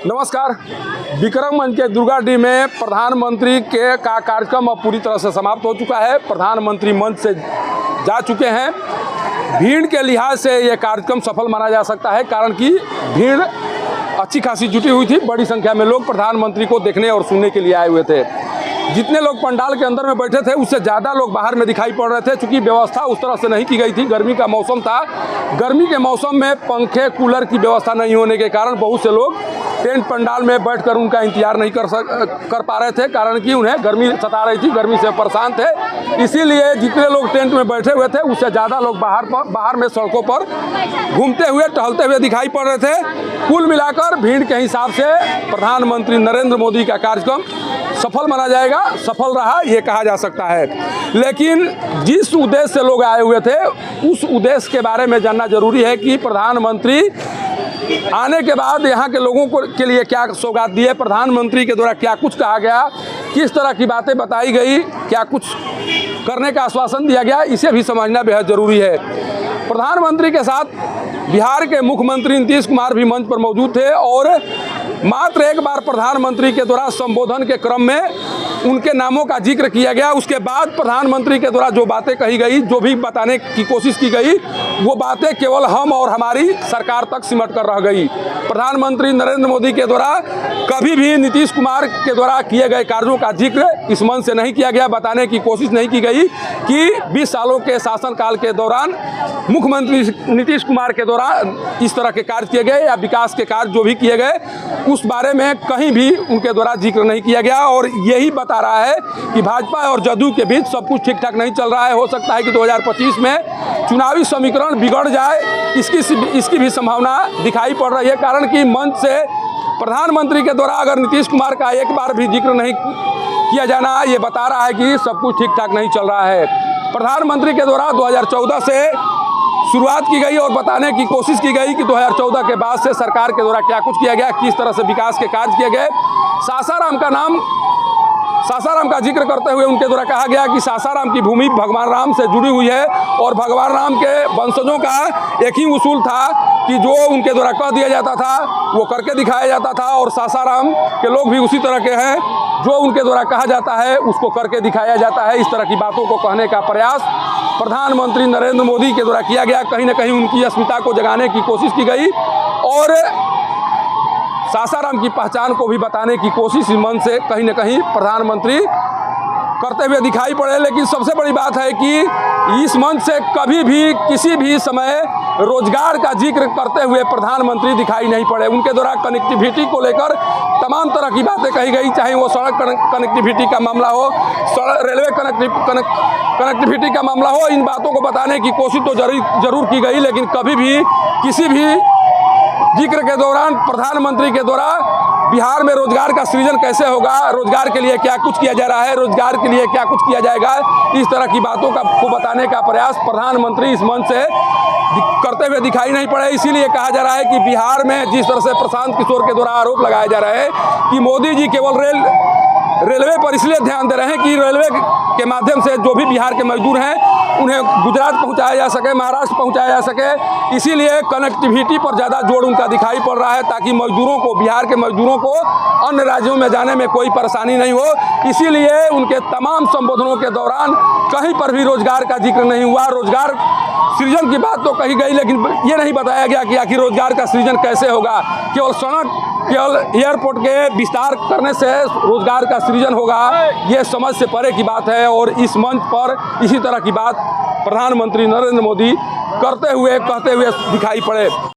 नमस्कार। विक्रमगंज के दुर्गाडीह में प्रधानमंत्री के कार्यक्रम अब पूरी तरह से समाप्त हो चुका है। प्रधानमंत्री मंच से जा चुके हैं। भीड़ के लिहाज से ये कार्यक्रम सफल माना जा सकता है, कारण कि भीड़ अच्छी खासी जुटी हुई थी। बड़ी संख्या में लोग प्रधानमंत्री को देखने और सुनने के लिए आए हुए थे। जितने लोग पंडाल के अंदर में बैठे थे उससे ज़्यादा लोग बाहर में दिखाई पड़ रहे थे, क्योंकि व्यवस्था उस तरह से नहीं की गई थी। गर्मी का मौसम था। गर्मी के मौसम में पंखे कूलर की व्यवस्था नहीं होने के कारण बहुत से लोग टेंट पंडाल में बैठकर उनका इंतजार नहीं कर पा रहे थे, कारण कि उन्हें गर्मी सता रही थी, गर्मी से परेशान थे। इसीलिए जितने लोग टेंट में बैठे हुए थे उससे ज़्यादा लोग बाहर में सड़कों पर घूमते हुए टहलते हुए दिखाई पड़ रहे थे। कुल मिलाकर भीड़ के हिसाब से प्रधानमंत्री नरेंद्र मोदी का कार्यक्रम सफल माना जाएगा। सफल रहा ये कहा जा सकता है, लेकिन जिस उद्देश्य से लोग आए हुए थे उस उद्देश्य के बारे में जानना जरूरी है कि प्रधानमंत्री आने के बाद यहाँ के लोगों को के लिए क्या सौगात दिए, प्रधानमंत्री के द्वारा क्या कुछ कहा गया, किस तरह की बातें बताई गई, क्या कुछ करने का आश्वासन दिया गया, इसे भी समझना बेहद ज़रूरी है। प्रधानमंत्री के साथ बिहार के मुख्यमंत्री नीतीश कुमार भी मंच पर मौजूद थे और मात्र एक बार प्रधानमंत्री के द्वारा संबोधन के क्रम में उनके नामों का जिक्र किया गया। उसके बाद प्रधानमंत्री के द्वारा जो बातें कही गई, जो भी बताने की कोशिश की गई, वो बातें केवल हम और हमारी सरकार तक सिमट कर रह गई। प्रधानमंत्री नरेंद्र मोदी के द्वारा कभी भी नीतीश कुमार के द्वारा किए गए कार्यों का जिक्र इस मंच से नहीं किया गया। बताने की कोशिश नहीं की गई कि 20 सालों के शासनकाल के दौरान मुख्यमंत्री नीतीश कुमार के द्वारा इस तरह के कार्य किए गए या विकास के कार्य जो भी किए गए, उस बारे में कहीं भी उनके द्वारा जिक्र नहीं किया गया। और यही बता रहा है कि भाजपा और जदयू के बीच सब कुछ ठीक ठाक नहीं चल रहा है। हो सकता है कि 2025 में चुनावी समीकरण बिगड़ जाए, इसकी भी संभावना दिखाई पड़ रही है, कारण कि मंच से प्रधानमंत्री के द्वारा अगर नीतीश कुमार का एक बार भी जिक्र नहीं किया जाना, ये बता रहा है कि सब कुछ ठीक ठाक नहीं चल रहा है। प्रधानमंत्री के द्वारा 2014 से शुरुआत की गई और बताने की कोशिश की गई कि 2014 के बाद से सरकार के द्वारा क्या कुछ किया गया, किस तरह से विकास के कार्य किए गए। सासाराम का जिक्र करते हुए उनके द्वारा कहा गया कि सासाराम की भूमि भगवान राम से जुड़ी हुई है और भगवान राम के वंशजों का एक ही उसूल था कि जो उनके द्वारा कह दिया जाता था वो करके दिखाया जाता था, और सासाराम के लोग भी उसी तरह के हैं, जो उनके द्वारा कहा जाता है उसको करके दिखाया जाता है। इस तरह की बातों को कहने का प्रयास प्रधानमंत्री नरेंद्र मोदी के द्वारा किया गया। कहीं ना कहीं उनकी अस्मिता को जगाने की कोशिश की गई और सासाराम की पहचान को भी बताने की कोशिश इस मंच से कहीं ना कहीं प्रधानमंत्री करते हुए दिखाई पड़े। लेकिन सबसे बड़ी बात है कि इस मंच से कभी भी किसी भी समय रोजगार का जिक्र करते हुए प्रधानमंत्री दिखाई नहीं पड़े। उनके द्वारा कनेक्टिविटी को लेकर तमाम तरह की बातें कही गई, चाहे वो सड़क कनेक्टिविटी का मामला हो, रेलवे कनेक्टिविटी का मामला हो। इन बातों को बताने की कोशिश तो जरूर की गई, लेकिन कभी भी किसी भी जिक्र के दौरान प्रधानमंत्री के द्वारा बिहार में रोजगार का सृजन कैसे होगा, रोजगार के लिए क्या कुछ किया जा रहा है, रोजगार के लिए क्या कुछ किया जाएगा, इस तरह की बातों को बताने का प्रयास प्रधानमंत्री इस मंच से करते हुए दिखाई नहीं पड़े। इसीलिए कहा जा रहा है कि बिहार में जिस तरह से प्रशांत किशोर के द्वारा आरोप लगाया जा रहा है कि मोदी जी केवल रेलवे पर इसलिए ध्यान दे रहे हैं कि रेलवे के माध्यम से जो भी बिहार के मजदूर हैं उन्हें गुजरात पहुंचाया जा सके, महाराष्ट्र पहुंचाया जा सके। इसीलिए कनेक्टिविटी पर ज़्यादा जोर उनका दिखाई पड़ रहा है, ताकि मजदूरों को, बिहार के मजदूरों को अन्य राज्यों में जाने में कोई परेशानी नहीं हो। इसीलिए उनके तमाम संबोधनों के दौरान कहीं पर भी रोजगार का जिक्र नहीं हुआ। रोजगार सृजन की बात तो कही गई, लेकिन ये नहीं बताया गया कि आखिर रोजगार का सृजन कैसे होगा। केवल सड़क, केवल एयरपोर्ट के विस्तार करने से रोजगार का सृजन होगा, ये समझ से परे की बात है। और इस मंच पर इसी तरह की बात प्रधानमंत्री नरेंद्र मोदी करते हुए, कहते हुए दिखाई पड़े।